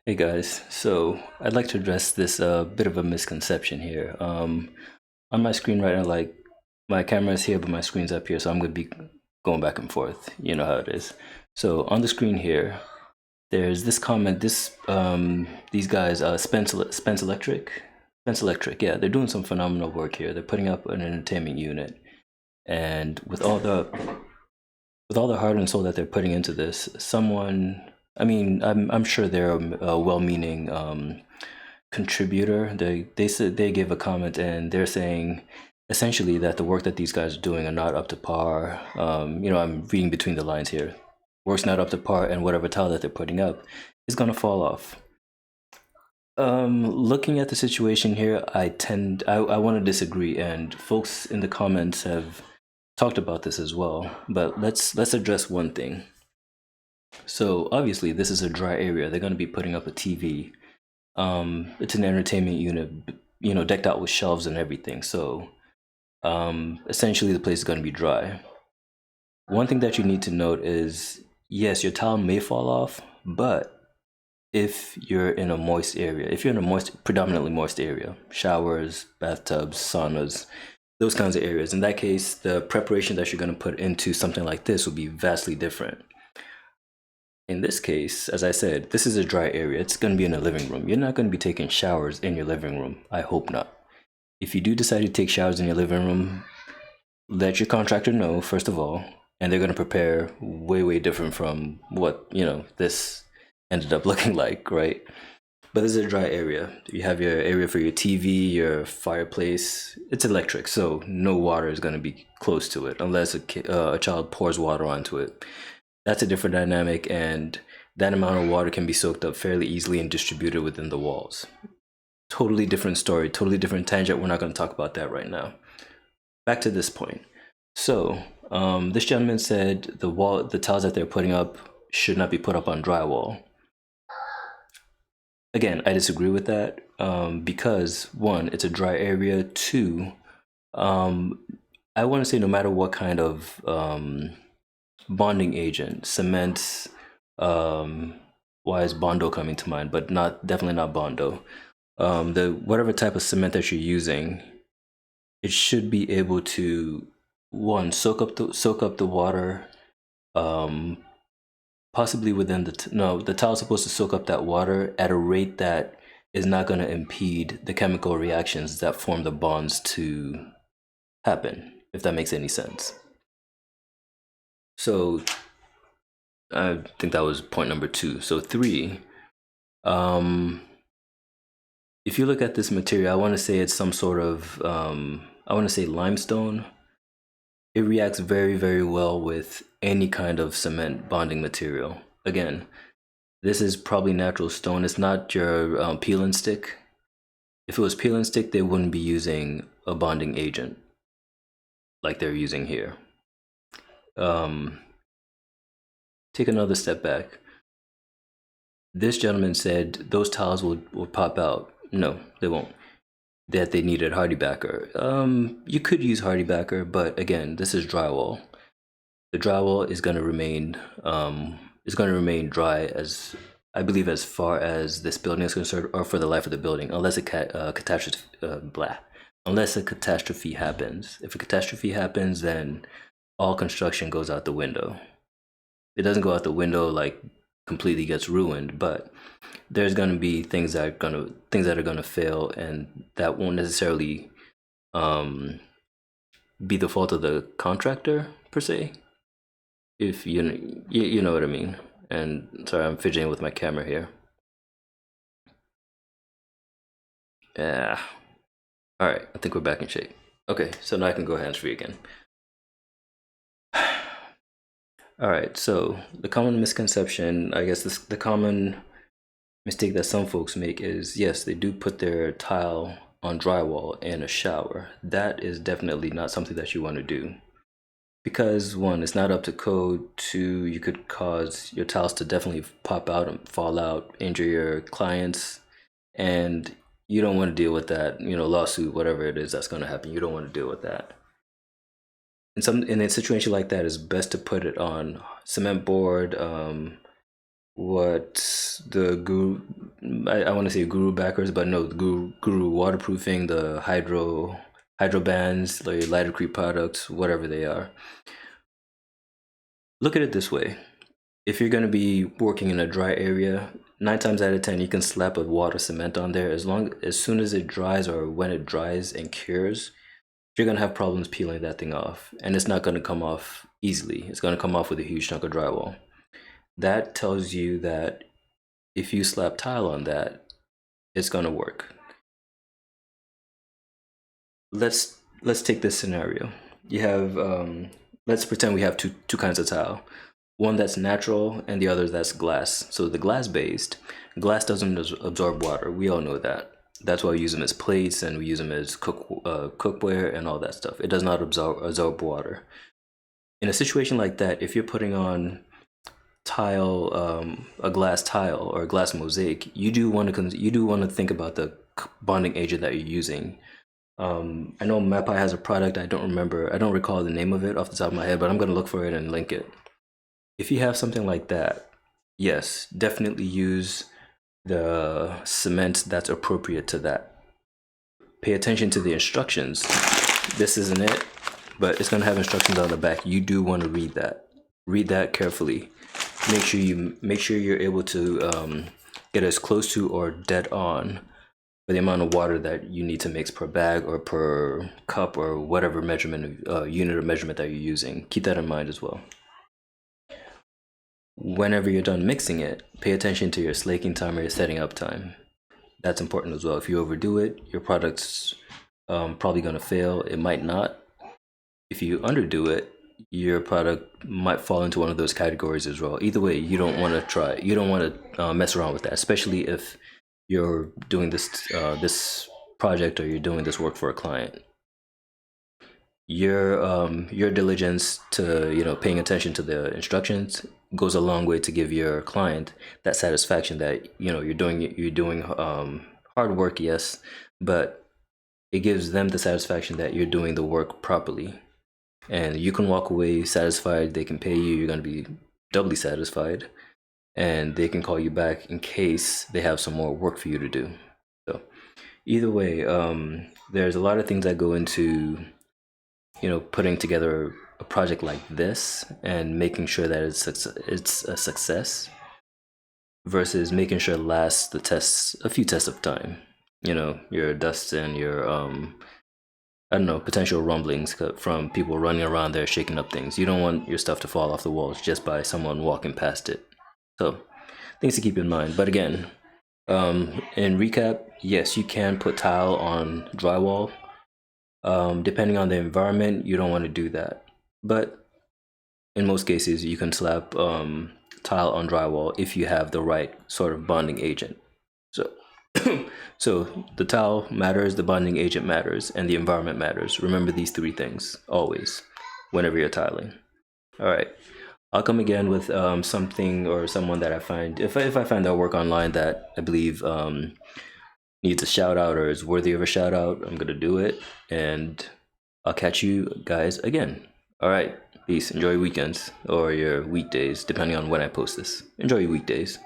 Hey guys, so I'd like to address this bit of a misconception here. On my screen right now, like my camera is here, but my screen's up here, so I'm gonna be going back and forth. You know how it is. So on the screen here, there's this comment. These guys, Spence Electric, yeah, they're doing some phenomenal work here. They're putting up an entertainment unit, and with all the heart and soul that they're putting into this, I'm sure they're a well-meaning contributor. They said they give a comment and they're saying essentially that the work that these guys are doing are not up to par. I'm reading between the lines here. Work's not up to par, and whatever tile that they're putting up is gonna fall off. Looking at the situation here, I want to disagree, and folks in the comments have talked about this as well. But let's address one thing. So obviously, this is a dry area. They're going to be putting up a TV. It's an entertainment unit, decked out with shelves and everything. So essentially, the place is going to be dry. One thing that you need to note is, yes, your tile may fall off, but if you're in a moist area, if you're in a predominantly moist area, showers, bathtubs, saunas, those kinds of areas, in that case, the preparation that you're going to put into something like this will be vastly different. In this case, as I said, this is a dry area. It's going to be in a living room. You're not going to be taking showers in your living room. I hope not. If you do decide to take showers in your living room, let your contractor know, first of all, and they're going to prepare way, way different from what, this ended up looking like, right? But this is a dry area. You have your area for your TV, your fireplace. It's electric, so no water is going to be close to it unless a child pours water onto it. That's a different dynamic, and that amount of water can be soaked up fairly easily and distributed within the walls. Totally different story, totally different tangent. We're not going to talk about that right now. Back to this point. So, this gentleman said the tiles that they're putting up should not be put up on drywall. Again, I disagree with that because one, it's a dry area. Two, I want to say no matter what kind of bonding agent, cement, why is Bondo coming to mind, but definitely not Bondo. The whatever type of cement that you're using, it should be able to one soak up the water, possibly within the tile is supposed to soak up that water at a rate that is not going to impede the chemical reactions that form the bonds to happen, if that makes any sense. So I think that was point number two. So three, if you look at this material, I want to say it's some sort of, I want to say limestone. It reacts very, very well with any kind of cement bonding material. Again, this is probably natural stone. It's not your peel and stick. If it was peel and stick, they wouldn't be using a bonding agent like they're using here. Take another step back. This gentleman said those tiles will pop out. No, they won't. That they needed HardieBacker. You could use HardieBacker, but again, this is drywall. The drywall is going to remain dry, as I believe, as far as this building is concerned, or for the life of the building, unless unless a catastrophe happens. If a catastrophe happens, then all construction goes out the window. It doesn't go out the window like completely gets ruined, but there's going to be things that are going to fail, and that won't necessarily be the fault of the contractor per se, if you know what I mean. And sorry, I'm fidgeting with my camera here. Yeah. All right, I think we're back in shape. Okay, so now I can go hands-free again. All right, so the common misconception, I guess the common mistake that some folks make is, yes, they do put their tile on drywall in a shower. That is definitely not something that you want to do. Because one, it's not up to code. Two, you could cause your tiles to definitely pop out and fall out, injure your clients, and you don't want to deal with that, lawsuit, whatever it is that's going to happen. You don't want to deal with that. In a situation like that, it's best to put it on cement board. What the guru, I want to say Guru backers, but no, Guru waterproofing, the hydro bands, the Lightercrete products, whatever they are. Look at it this way: if you're going to be working in a dry area, 9 times out of 10 you can slap a water cement on there. As soon as it dries, or when it dries and cures, you're going to have problems peeling that thing off, and it's not going to come off easily. It's going to come off with a huge chunk of drywall. That tells you that if you slap tile on that, it's going to work. Let's take this scenario. You have let's pretend we have two kinds of tile. One that's natural and the other that's glass. So the glass glass doesn't absorb water. We all know that. That's why we use them as plates, and we use them as cookware and all that stuff. It does not absorb water. In a situation like that, if you're putting on tile, a glass tile or a glass mosaic, you do want to think about the bonding agent that you're using. I know Mapai has a product. I don't recall the name of it off the top of my head, but I'm going to look for it and link it. If you have something like that, yes, definitely use the cement that's appropriate to that. Pay attention to the instructions. This isn't it, but it's going to have instructions on the back. You do want to read that. Read that carefully. Make sure you're able to get as close to or dead on for the amount of water that you need to mix per bag or per cup or whatever measurement unit of measurement that you're using. Keep that in mind as well. Whenever you're done mixing it, pay attention to your slaking time or your setting up time. That's important as well. If you overdo it, your product's probably going to fail. It might not. If you underdo it, your product might fall into one of those categories as well. Either way, you don't want to mess around with that, especially if you're doing this project or you're doing this work for a client. Your diligence to paying attention to the instructions goes a long way to give your client that satisfaction that you're doing hard work, yes, but it gives them the satisfaction that you're doing the work properly, and you can walk away satisfied. They can pay you. You're going to be doubly satisfied, and they can call you back in case they have some more work for you to do. So either way, there's a lot of things that go into putting together a project like this and making sure that it's a success versus making sure it lasts a few tests of time. Your dust and your I don't know, potential rumblings from people running around there shaking up things. You don't want your stuff to fall off the walls just by someone walking past it. So things to keep in mind. But again, in recap, yes, you can put tile on drywall. Depending on the environment, you don't want to do that. But in most cases, you can slap tile on drywall if you have the right sort of bonding agent. So, so the tile matters, the bonding agent matters, and the environment matters. Remember these 3 things always, whenever you're tiling. All right, I'll come again with something or someone that I find, if I find their work online that I believe needs a shout out or is worthy of a shout out, I'm gonna do it, and I'll catch you guys again. All right, peace. Enjoy your weekends or your weekdays, depending on when I post this. Enjoy your weekdays.